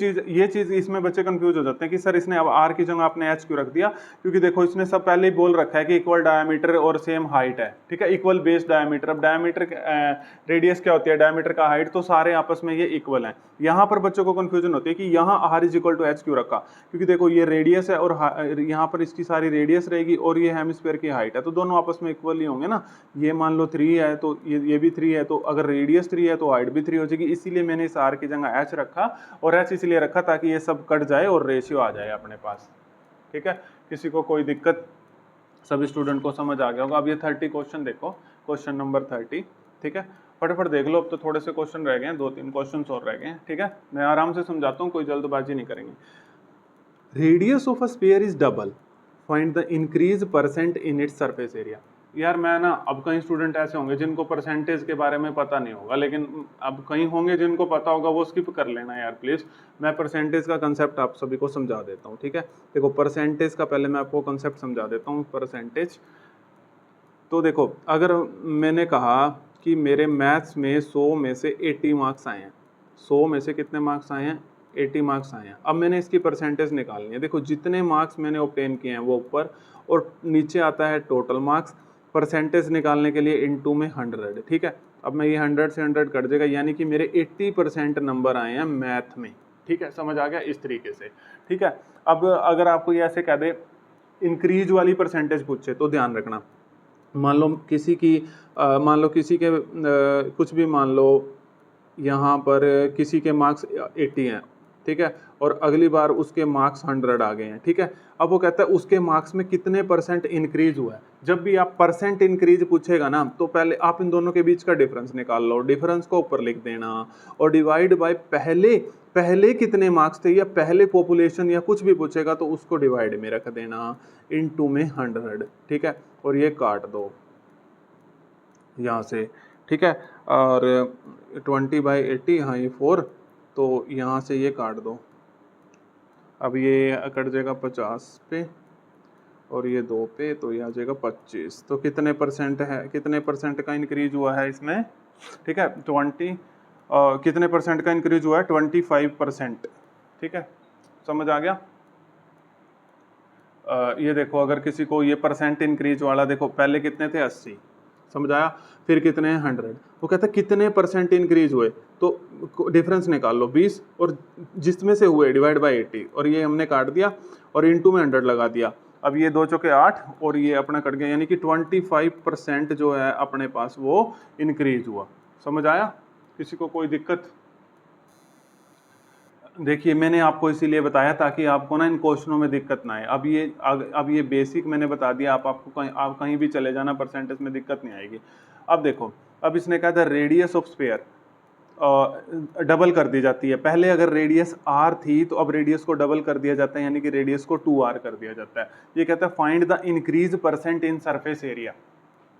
चीज इसमें बच्चे कंफ्यूज हो जाते हैं कि सर इसने अब आर की जगह आपने एच क्यों रख दिया, क्योंकि देखो इसने सब पहले ही बोल रखा है कि इक्वल डायमीटर और सेम हाइट है, ठीक है, इक्वल बेस डायमीटर। अब डायमीटर रेडियस क्या होती है, डायमीटर का हाइट, तो सारे आपस में ये इक्वल हैं। यहाँ पर बच्चों को कंफ्यूजन होती है कि यहाँ r is equal to h क्यों रखा, क्योंकि देखो ये रेडियस है और यहाँ पर इसकी सारी रेडियस रहेगी, और ये हेमिस्फीयर की हाइट है, तो दोनों आपस में इक्वल ही होंगे ना। ये मान लो 3 है तो ये भी 3 है, तो अगर रेडियस 3 है तो हाइट भी 3 हो जाएगी, इसीलिए मैंने इस आर की जगह एच रखा, और एच इसलिए रखा ताकि ये सब कट जाए और रेशियो आ जाए अपने पास, ठीक है। किसी को कोई दिक्कत, सभी स्टूडेंट को समझ आ गया होगा। अब ये 30 क्वेश्चन देखो, क्वेश्चन नंबर 30, ठीक है, फटाफट देख लो। अब तो थोड़े से क्वेश्चन रह गए हैं, 2-3 क्वेश्चन और रह गए हैं, ठीक है। मैं आराम से समझाता हूँ, कोई जल्दबाजी नहीं करेंगे। Radius of a sphere is double, find the increase percent in its surface area. यार मैं ना, अब कई स्टूडेंट ऐसे होंगे जिनको परसेंटेज के बारे में पता नहीं होगा, लेकिन अब कई होंगे जिनको पता होगा, वो स्किप कर लेना यार प्लीज। मैं परसेंटेज का कंसेप्ट आप सभी को समझा देता हूँ, ठीक है। देखो परसेंटेज का पहले मैं आपको कंसेप्ट समझा देता हूँ। परसेंटेज तो देखो, अगर मैंने कहा कि मेरे मैथ्स में 100 में से 80 मार्क्स आए हैं, 100 में से कितने मार्क्स आए हैं, 80 मार्क्स आए हैं। अब मैंने इसकी परसेंटेज निकालनी है। देखो जितने मार्क्स मैंने ऑब्टेन किए हैं वो ऊपर, और नीचे आता है टोटल मार्क्स। परसेंटेज निकालने के लिए इनटू में 100, ठीक है। अब मैं ये 100 से 100 कट जाएगा, यानी कि मेरे 80% नंबर आए हैं मैथ में। ठीक है, समझ आ गया इस तरीके से। ठीक है, अब अगर आपको ये ऐसे कह दे इंक्रीज वाली परसेंटेज पूछे तो ध्यान रखना, मान लो किसी की कुछ भी मान लो, यहाँ पर किसी के मार्क्स 80 हैं, ठीक है, और अगली बार उसके मार्क्स 100 आ गए हैं। ठीक है, अब वो कहता है उसके मार्क्स में कितने परसेंट इंक्रीज हुआ है। जब भी आप परसेंट इंक्रीज पूछेगा ना, तो पहले आप इन दोनों के बीच का डिफरेंस निकाल लो, डिफरेंस को ऊपर लिख देना और डिवाइड बाय पहले कितने मार्क्स थे या पहले पॉपुलेशन या कुछ भी पूछेगा तो उसको डिवाइड में रख देना, इनटू में 100। ठीक है, और ये काट दो यहाँ से। ठीक है, और 20/80, हाँ ये 4, तो यहाँ से ये काट दो। अब ये कट जाएगा 50 पे और ये 2 पे, तो ये आ जाएगा 25। तो कितने परसेंट है, कितने परसेंट का इंक्रीज हुआ है इसमें। ठीक है, कितने परसेंट का इंक्रीज हुआ है, 25%। ठीक है, समझ आ गया। ये देखो, अगर किसी को ये परसेंट इंक्रीज वाला देखो, पहले कितने थे 80, समझ आया, फिर कितने हैं 100, वो कहता है कितने परसेंट इंक्रीज हुए, तो डिफरेंस निकाल लो 20 और जिसमें से हुए डिवाइड बाय 80, और ये हमने काट दिया और इनटू में 100 लगा दिया। अब ये 2 चौके 8 और ये अपना कट गया, यानी कि 25% जो है अपने पास वो इंक्रीज हुआ। समझ आया, किसी को कोई दिक्कत। देखिए मैंने आपको इसीलिए बताया ताकि आपको ना इन क्वेश्चनों में दिक्कत ना आए। अब ये बेसिक मैंने बता दिया, आपको आप कहीं भी चले जाना परसेंटेज में दिक्कत नहीं आएगी। अब देखो, अब इसने कहा था रेडियस ऑफ स्फीयर डबल कर दी जाती है। पहले अगर रेडियस r थी तो अब रेडियस को डबल कर दिया जाता है, यानी कि रेडियस को 2r कर दिया जाता है। ये कहता है find the increase percent in surface area.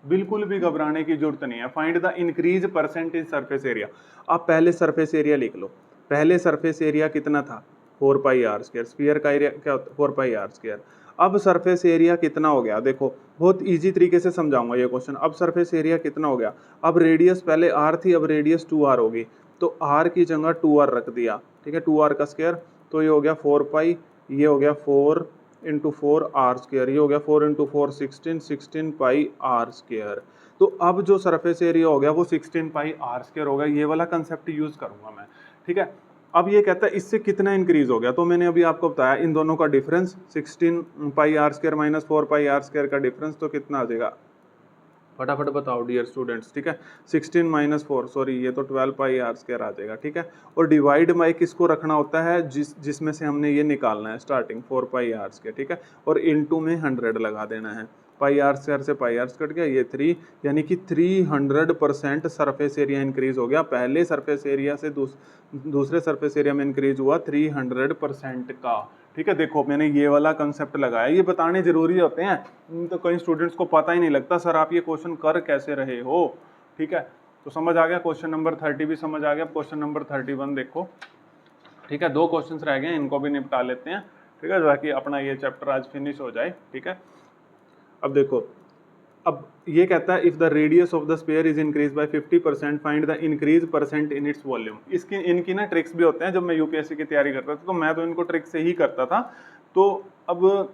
बिल्कुल भी घबराने की जरूरत नहीं है, find the increase percent in surface area. आप पहले सरफेस एरिया लिख लो, पहले सरफेस एरिया कितना था 4πr², स्फीयर का एरिया क्या होता है 4πr²। अब सरफेस एरिया कितना हो गया, देखो बहुत इजी तरीके से समझाऊंगा ये क्वेश्चन। अब सरफेस एरिया कितना हो गया, अब रेडियस पहले r थी, अब रेडियस 2r होगी, तो r की जगह 2r रख दिया। ठीक है, 2r का स्क्वायर, तो ये हो गया 4π, ये हो गया 4 × 4r², ये हो गया 4 × 4 16πr²। तो अब जो सरफेस एरिया हो गया वो 16πr² होगा। ये वाला कंसेप्ट यूज करूंगा मैं। ठीक है, अब ये कहता है इससे कितना इंक्रीज हो गया, तो मैंने अभी आपको बताया इन दोनों का डिफरेंस 16πr² माइनस 4πr² का डिफरेंस, तो कितना आ जाएगा, फटाफट बताओ डियर स्टूडेंट्स। ठीक है, 16 माइनस 4, सॉरी ये तो 12πr² आ जाएगा। ठीक है, और डिवाइड बाई किसको रखना होता है, जिसमें से हमने ये निकालना है स्टार्टिंग 4πr²। ठीक है, और इनटू में 100 लगा देना है। πr² से πr कट गया, ये 3, यानी कि 300% सरफेस एरिया इंक्रीज हो गया। पहले सरफेस एरिया से दूसरे सरफेस एरिया में इंक्रीज हुआ 300% का। ठीक है, देखो मैंने ये वाला कंसेप्ट लगाया, ये बताने जरूरी होते हैं, तो कई स्टूडेंट्स को पता ही नहीं लगता सर आप ये क्वेश्चन कर कैसे रहे हो। ठीक है, तो समझ आ गया, क्वेश्चन नंबर 30 भी समझ आ गया। क्वेश्चन नंबर 31 देखो। ठीक है, 2 क्वेश्चंस रह गए, इनको भी निपटा लेते हैं। ठीक है, ताकि अपना ये चैप्टर आज फिनिश हो जाए। ठीक है, अब देखो, अब ये कहता है if the radius of the sphere is increase by 50%, find the increase percent in its volume. इनकी ना ट्रिक्स भी होते हैं। जब मैं यूपीएससी की तैयारी करता था तो मैं तो इनको ट्रिक से ही करता था। तो अब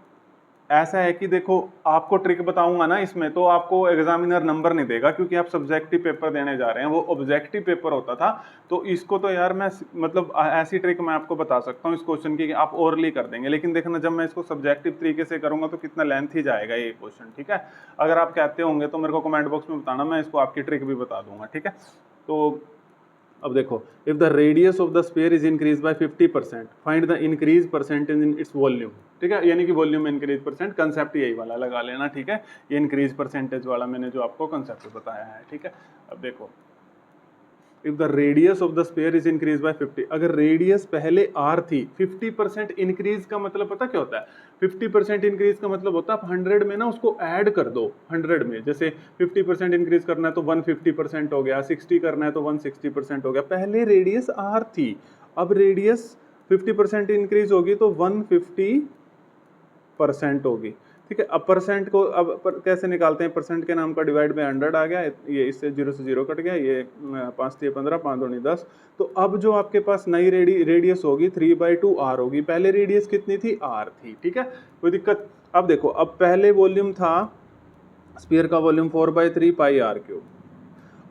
ऐसा है कि देखो आपको ट्रिक बताऊंगा ना इसमें, तो आपको एग्जामिनर नंबर नहीं देगा, क्योंकि आप सब्जेक्टिव पेपर देने जा रहे हैं, वो ऑब्जेक्टिव पेपर होता था। तो इसको तो यार मैं मतलब ऐसी ट्रिक मैं आपको बता सकता हूँ इस क्वेश्चन की कि आप ओरली कर देंगे, लेकिन देखना जब मैं इसको सब्जेक्टिव तरीके से करूंगा तो कितना लेंथ ही जाएगा ये क्वेश्चन। ठीक है, अगर आप कहते होंगे तो मेरे को कमेंट बॉक्स में बताना, मैं इसको आपकी ट्रिक भी बता दूंगा। ठीक है, तो अब देखो, if the radius of the sphere is increase by 50%, find the increase percentage in its volume. ठीक है, यानी कि वॉल्यूम में इंक्रीज परसेंट, कंसेप्ट यही वाला लगा लेना। ठीक है, ये इंक्रीज परसेंटेज वाला मैंने जो आपको कंसेप्ट बताया है। ठीक है, अब देखो, if the radius of the sphere is increase by 50, अगर रेडियस पहले r थी, 50% इंक्रीज का मतलब पता क्या होता है, 50% इंक्रीज का मतलब होता है आप 100 में ना उसको ऐड कर दो। 100 में जैसे 50% इंक्रीज करना है तो 150% हो गया, 60 करना है तो 160% हो गया। पहले रेडियस r थी, अब रेडियस 50% इंक्रीज होगी तो 150% होगी। ठीक है, अब परसेंट को कैसे निकालते हैं, परसेंट के नाम का डिवाइड बाय 100 आ गया, ये इससे 0 से 0 कट गया, ये 5 3 15, 5 2 10। तो अब जो आपके पास नई रेडियस होगी 3/2r होगी, पहले रेडियस कितनी थी, r थी। ठीक है, कोई दिक्कत। अब देखो, अब पहले वॉल्यूम था स्फीयर का वॉल्यूम 4/3πr³।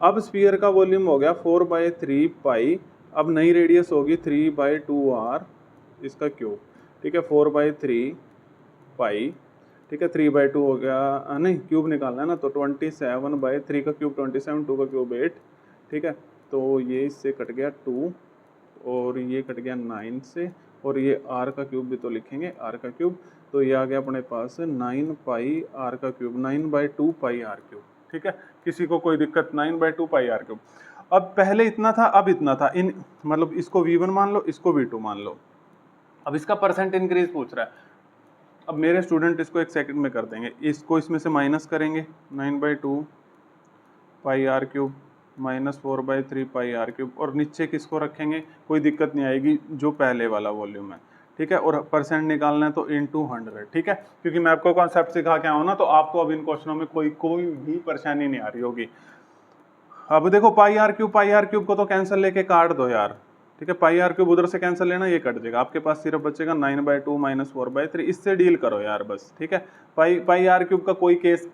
अब स्फीयर का वॉल्यूम हो गया 4/3 पाई, अब नई रेडियस होगी 3/2r इसका क्यूब, ठीक है, 4/3 पाई, ठीक है, 3/2 हो गया, नहीं क्यूब निकालना है ना, तो 27/3 का क्यूब 27, 2 का क्यूब 8, ठीक है, तो ये इससे कट गया 2 और ये कट गया 9 से, और ये r का क्यूब भी तो लिखेंगे, r का क्यूब, तो ये आ गया अपने पास 9 पाई r का क्यूब, 9/2 पाई r क्यूब, ठीक है। किसी को कोई दिक्कत, 9/2 पाई r क्यूब। अब पहले इतना था, अब इतना था, इन मतलब इसको v1 मान लो, इसको v2 मान लो। अब इसका परसेंट इंक्रीज पूछ रहा है। अब मेरे स्टूडेंट इसको एक सेकंड में कर देंगे, इसको इसमें से माइनस करेंगे, 9/2 पाई r क्यूब माइनस 4/3 पाई r क्यूब, और नीचे किसको रखेंगे, कोई दिक्कत नहीं आएगी, जो पहले वाला वॉल्यूम है, ठीक है, और परसेंट निकालना है तो इनटू 100, ठीक है, क्योंकि मैं आपको कॉन्सेप्ट सिखा के आऊँ ना, तो आपको अब इन क्वेश्चनों में कोई भी परेशानी नहीं आ रही होगी। अब देखो पाई आर क्यूब को तो कैंसिल लेके काट दो यार, ठीक है, पाई आर क्यूब उधर से कैंसिल लेना, ये कट जाएगा, आपके पास सिर्फ बचेगा 9/2 माइनस 4/3, इससे डील करो यार बस, ठीक है। पाई आर क्यूब का कोई केस,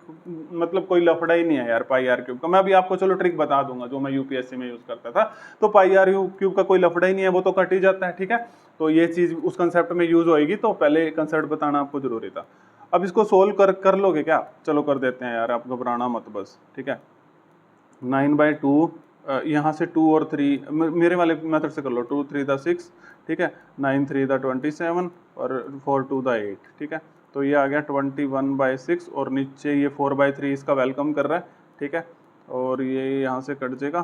मतलब कोई लफड़ा ही नहीं है यार पाई आर क्यूब का। मैं अभी आपको चलो ट्रिक बता दूंगा जो मैं यूपीएससी में यूज करता था, तो पाई आर क्यूब का कोई लफड़ा ही नहीं है, वो तो कट ही जाता है, ठीक है। तो ये चीज उस कंसेप्ट में यूज होएगी, तो पहले कंसेप्ट बताना आपको जरूरी था। अब इसको सोल्व कर लोगे क्या, चलो कर देते हैं यार, आप घबराना मत बस, ठीक है। 9/2 यहाँ से 2 और 3 मेरे वाले मेथड से कर लो, 2 3 द 6, ठीक है, 9 3 द 27 और 4 2 द 8, ठीक है, तो ये आ गया 21/6, और नीचे ये 4/3 इसका वेलकम कर रहा है, ठीक है, और ये यहाँ से कट जाएगा,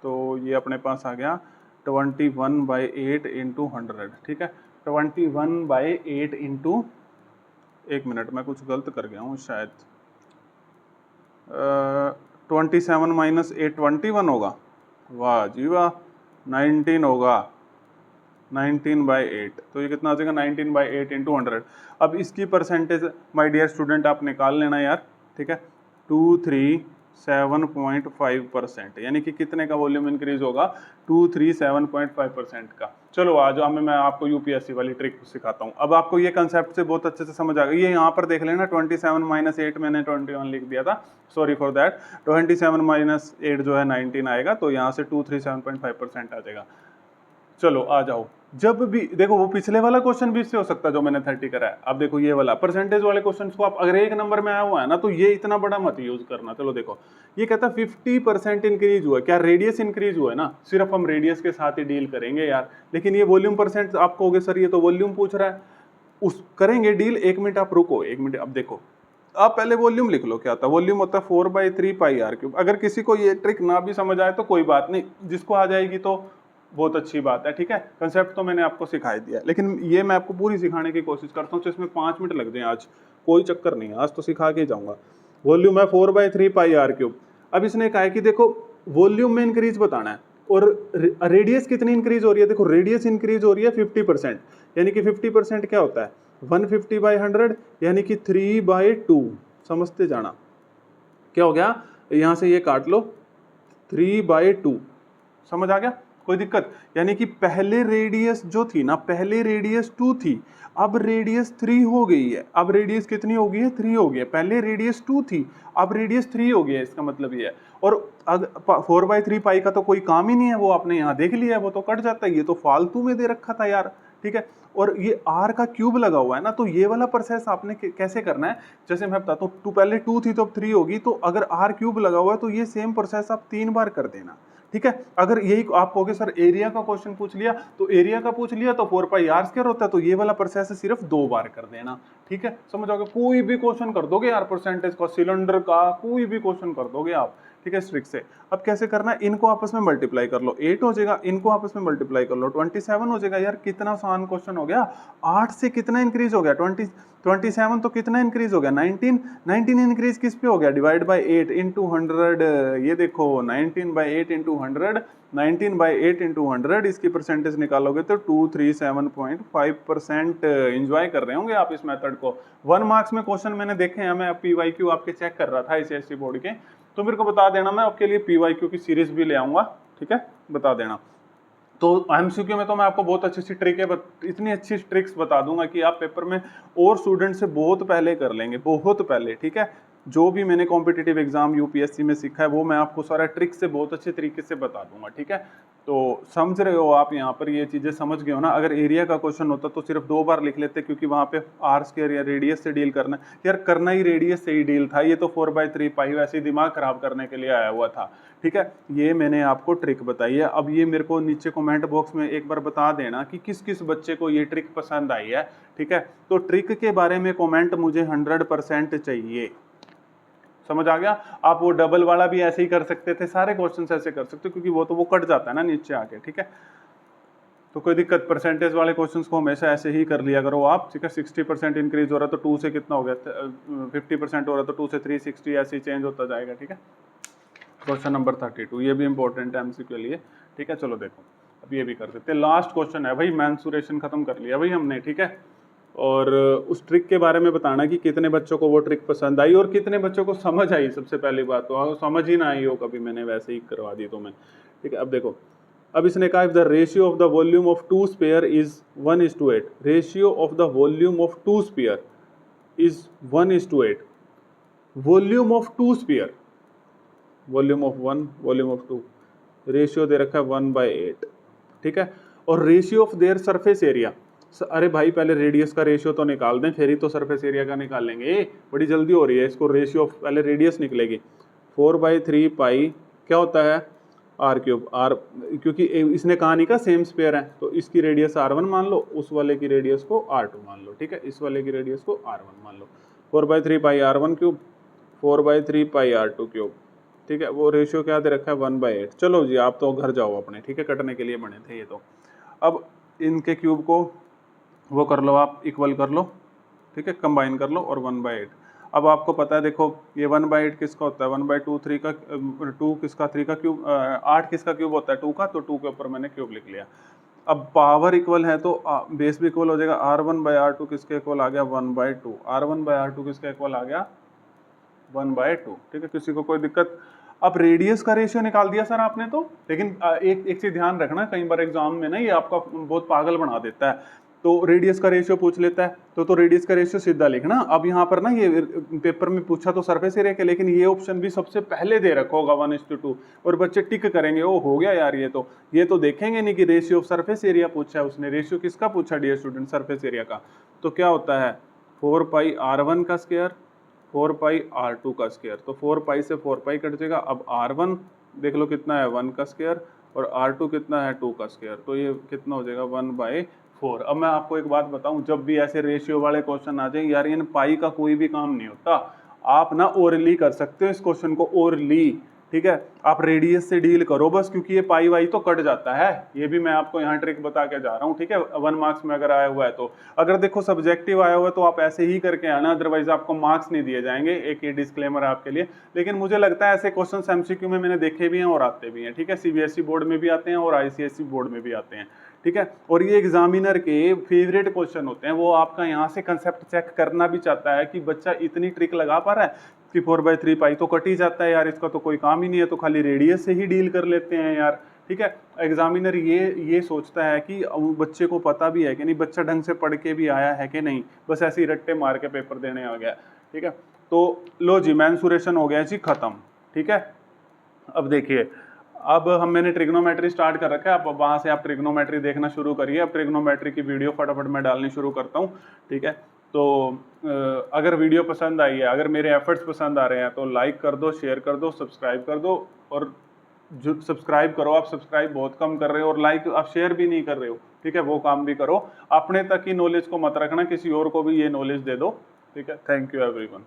तो ये अपने पास आ गया 21/8 इंटू 100, ठीक है, 21/8 इंटू, एक मिनट मैं कुछ गलत कर गया हूँ शायद, 27 माइनस 8 21 होगा, वाह जी वाह, 19 होगा, 19/8, तो ये कितना आ जाएगा 19/8 इंटू 100। अब इसकी परसेंटेज माय डियर स्टूडेंट आप निकाल लेना यार, ठीक है, 237.5%, यानी कि कितने का वॉल्यूम इंक्रीज होगा, 237.5% का। चलो आ जाओ, मैं आपको यूपीएससी वाली ट्रिक सिखाता हूँ। अब आपको ये कंसेप्ट से बहुत अच्छे से समझ आ गया, ये यहाँ पर देख लेना, 27 माइनस 8 मैंने 21 लिख दिया था, सॉरी फॉर दैट, 27 माइनस 8 जो है 19 आएगा, तो यहाँ से 237.5% आ जाएगा। चलो आ जाओ, जब भी देखो, वो पिछले वाला क्वेश्चन भी इससे हो सकता है जो मैंने 30 करा है, अब देखो ये वाला परसेंटेज वाले क्वेश्चन को आप अगर एक नंबर में आया हुआ है ना, तो ये इतना बड़ा मत यूज करना। चलो देखो, ये कहता है 50% इंक्रीज हुआ, क्या रेडियस इंक्रीज हुआ है ना, सिर्फ हम रेडियस के साथ ही डील करेंगे यार, लेकिन ये वॉल्यूम परसेंट आप कहोगे सर ये तो वॉल्यूम पूछ रहा है, उस करेंगे डील, एक मिनट आप रुको, एक मिनट। अब देखो, आप पहले वॉल्यूम लिख लो, क्या होता है वॉल्यूम, होता है 4/3 पाई आर क्यूब। अगर किसी को ये ट्रिक ना भी समझ आए तो कोई बात नहीं, जिसको आ जाएगी तो बहुत अच्छी बात है, ठीक है, कंसेप्ट तो मैंने आपको सिखा दिया, लेकिन ये मैं आपको पूरी सिखाने की कोशिश करता हूँ, इसमें 5 मिनट लग जाए आज, कोई चक्कर नहीं है, आज तो सिखा के जाऊंगा। वॉल्यूम है 4/3 पाई आर क्यूब। अब इसने कहा है कि देखो वॉल्यूम में इंक्रीज बताना है, और रेडियस कितनी इंक्रीज हो रही है, देखो रेडियस इंक्रीज हो रही है 50%, यानी कि 50% क्या होता है 150/100, यानी कि 3/2, समझते जाना, क्या हो गया, यहां से ये काट लो, 3/2, समझ आ गया, कोई दिक्कत, यानी कि पहले रेडियस जो थी ना, पहले रेडियस 2 थी, अब रेडियस 3 हो गई है, अब रेडियस कितनी हो गई है, 3 हो गई है, पहले रेडियस 2 थी, अब रेडियस 3 हो गई है, इसका मतलब ये है। और 4/3 पाई का तो कोई काम ही नहीं है, वो आपने यहाँ देख लिया है, वो तो कट जाता है, ये तो फालतू में दे रखा था यार, ठीक है, और ये r का क्यूब लगा हुआ है ना, तो ये वाला प्रोसेस आपने कैसे करना है, जैसे मैं बताता हूँ, पहले 2 थी तो अब 3 होगी, तो अगर r क्यूब लगा हुआ है तो ये सेम प्रोसेस आप 3 बार कर देना, ठीक है। अगर यही आप कहोगे सर एरिया का क्वेश्चन पूछ लिया, तो एरिया का पूछ लिया तो 4πr² होता है, तो ये वाला प्रोसेस सिर्फ 2 बार कर देना, ठीक है, समझोगे, कोई भी क्वेश्चन कर दोगे यार, परसेंटेज का, सिलेंडर का, कोई भी क्वेश्चन कर दोगे आप, ठीक है, इस ट्रिक से। अब कैसे करना है, इनको आपस में मल्टीप्लाई कर लो, 8 हो जाएगा, इनको आपस में मल्टीप्लाई कर लो, 27 हो जाएगा, यार कितना आसान क्वेश्चन हो गया। 8 से कितना इंक्रीज हो गया, 27, तो कितना इंक्रीज हो गया 19 इंक्रीज किस पे हो गया, डिवाइड बाय 8 इंटू 100, ये देखो 19/8 इंटू 100, 19/8 इंटू 100, इसकी परसेंटेज निकालोगे तो 237.5%। एंजॉय कर रहे होंगे आप इस मेथड को। 1 मार्क्स में क्वेश्चन मैंने देखे हैं, मैं PYQ आपके चेक कर रहा था ICSE बोर्ड के, तो मेरे को बता देना, मैं आपके लिए PYQ की सीरीज भी ले आऊंगा, ठीक है, बता देना। तो MCQ में तो मैं आपको बहुत अच्छी ट्रिक है, इतनी अच्छी ट्रिक्स बता दूंगा कि आप पेपर में और स्टूडेंट से बहुत पहले कर लेंगे, बहुत पहले, ठीक है। जो भी मैंने कॉम्पिटिटिव एग्जाम यूपीएससी में सीखा है वो मैं आपको सारा ट्रिक से बहुत अच्छे तरीके से बता दूंगा, ठीक है। तो समझ रहे हो आप, यहाँ पर ये चीज़ें समझ गए हो ना। अगर एरिया का क्वेश्चन होता तो सिर्फ 2 बार लिख लेते, क्योंकि वहाँ पे आर स्क्वायर या रेडियस से डील करना यार, करना ही रेडियस से ही डील था। ये तो 4/3 पाई वैसे ही दिमाग खराब करने के लिए आया हुआ था, ठीक है। ये मैंने आपको ट्रिक बताई है। अब ये मेरे को नीचे कमेंट बॉक्स में एक बार बता देना कि किस किस बच्चे को ये ट्रिक पसंद आई है, ठीक है। तो ट्रिक के बारे में कमेंट मुझे 100% चाहिए। समझ आ गया? आप वो डबल वाला भी ऐसे ही कर सकते थे, सारे क्वेश्चन ऐसे कर सकते हो, क्योंकि वो तो वो कट जाता है ना नीचे आके, ठीक है। तो कोई दिक्कत, परसेंटेज वाले क्वेश्चंस को हमेशा ऐसे ही कर लिया करो आप, ठीक है। 60% इंक्रीज हो रहा है तो 2 से कितना हो गया, 50% हो रहा है तो 2 से 360 ऐसे ही चेंज होता जाएगा, ठीक है। क्वेश्चन नंबर 32 ये भी इंपॉर्टेंट है एमसीक्यू के लिए, ठीक है। चलो देखो, अब ये भी कर सकते हैं। लास्ट क्वेश्चन है भाई, मेंसुरेशन खत्म कर लिया भाई हमने, ठीक है। और उस ट्रिक के बारे में बताना कि कितने बच्चों को वो ट्रिक पसंद आई और कितने बच्चों को समझ आई। सबसे पहली बात तो समझ ही ना आई हो कभी, मैंने वैसे ही करवा दी तुम्हें, ठीक है। अब देखो, अब इसने कहा if the ratio of the volume of 2 sphere is 1:8, ratio of the volume of 2 sphere is 1:8, volume of 2 sphere, volume of 1, volume of 2, ratio दे रखा है 1/8, ठीक है। और ratio of their surface area, अरे भाई पहले रेडियस का रेशियो तो निकाल दें, फिर ही तो सरफेस एरिया का निकालेंगे। बड़ी जल्दी हो रही है, इसको रेशियो ऑफ, पहले रेडियस निकलेगी। 4/3 पाई क्या होता है, r3 r, क्योंकि इसने कहा नहीं का सेम स्पेयर है, तो इसकी रेडियस r1 मान लो, उस वाले की रेडियस को r2 मान लो, ठीक है। इस वाले की रेडियस को r1 मान लो। 4/3 पाई r1 क्यूब, 4/3 पाई r2 क्यूब, ठीक है। वो रेशियो क्या दे रखा है, 1/8। चलो जी आप तो घर जाओ अपने, ठीक है, कटने के लिए बने थे ये तो। अब इनके क्यूब को वो कर लो आप, इक्वल कर लो, ठीक है, कंबाइन कर लो, और 1/8। अब आपको पता है, देखो ये 1/8 किसका होता है, 1/2 3 का, 2 किसका, 3 का क्यूब, 8 किसका क्यूब होता है, 2 का, तो 2 के ऊपर मैंने क्यूब लिख लिया। अब पावर इक्वल है तो बेस भी इक्वल हो जाएगा। r1/r2 किसके इक्वल आ गया, 1/2। r1/r2 किसका इक्वल आ गया, 1/2, ठीक है। किसी को कोई दिक्कत? अब रेडियस का रेशियो निकाल दिया सर आपने तो, लेकिन एक चीज ध्यान रखना, कई बार एग्जाम में ना ये आपका बहुत पागल बना देता है। तो रेडियस का रेशियो पूछ लेता है, तो रेडियस का रेशियो सीधा लिखना। अब यहाँ पर ना ये पेपर में पूछा तो सरफेस एरिया के, लेकिन ये ऑप्शन भी सबसे पहले दे रखा होगा 1:2, और बच्चे टिक करेंगे, ओ हो गया यार, ये तो देखेंगे नहीं कि रेशियो ऑफ सरफेस एरिया पूछा है उसने। रेशियो किसका पूछा डियर स्टूडेंट, सरफेस एरिया का। तो क्या होता है, 4πr1 का स्क्वायर, 4πr2 का स्क्वायर। तो 4π से 4π कट जाएगा। अब r1 देख लो कितना है, 1 का स्क्वायर, और r2 कितना है, 2 का स्क्वायर। तो ये कितना हो जाएगा, 1/4। अब मैं आपको एक बात बताऊं, जब भी ऐसे रेशियो वाले क्वेश्चन आ जाए यार, इन पाई का कोई भी काम नहीं होता। आप ना ओरली कर सकते हो इस क्वेश्चन को, ओरली, ठीक है। आप रेडियस से डील करो बस, क्योंकि ये पाई वाई तो कट जाता है। ये भी मैं आपको यहाँ ट्रिक बता के जा रहा हूँ, ठीक है। 1 मार्क्स में अगर आया हुआ है तो, अगर देखो सब्जेक्टिव आया हुआ है तो आप ऐसे ही करके आना, अदरवाइज आपको मार्क्स नहीं दिए जाएंगे। एक ये डिस्क्लेमर है आपके लिए। लेकिन मुझे लगता है ऐसे क्वेश्चन एमसीक्यू में मैंने देखे भी हैं और आते भी हैं, ठीक है। सीबीएसई बोर्ड में भी आते हैं और आईसीएसई बोर्ड में भी आते हैं, ठीक है। और ये एग्जामिनर के फेवरेट क्वेश्चन होते हैं। वो आपका यहाँ से कंसेप्ट चेक करना भी चाहता है कि बच्चा इतनी ट्रिक लगा पा रहा है कि 4/3 पाई तो कट ही जाता है यार, इसका तो कोई काम ही नहीं है, तो खाली रेडियस से ही डील कर लेते हैं यार, ठीक है। एग्जामिनर ये सोचता है कि बच्चे को पता भी है कि नहीं, बच्चा ढंग से पढ़ के भी आया है कि नहीं, बस ऐसे ही रट्टे मार के पेपर देने आ गया, ठीक है। तो लो जी, मेंसुरेशन हो गया जी खत्म, ठीक है। अब देखिए, अब मैंने ट्रिग्नोमेट्री स्टार्ट कर रखा है। अब वहाँ से आप ट्रिग्नोमेट्री देखना शुरू करिए। अब ट्रिग्नोमेट्री की वीडियो फटाफट मैं डालनी शुरू करता हूँ, ठीक है। तो अगर वीडियो पसंद आई है, अगर मेरे एफर्ट्स पसंद आ रहे हैं तो लाइक कर दो, शेयर कर दो, सब्सक्राइब कर दो। और जो सब्सक्राइब करो, आप सब्सक्राइब बहुत कम कर रहे हो, और लाइक आप शेयर भी नहीं कर रहे हो, ठीक है। वो काम भी करो। अपने तक ही नॉलेज को मत रखना, किसी और को भी ये नॉलेज दे दो, ठीक है। Thank you everyone.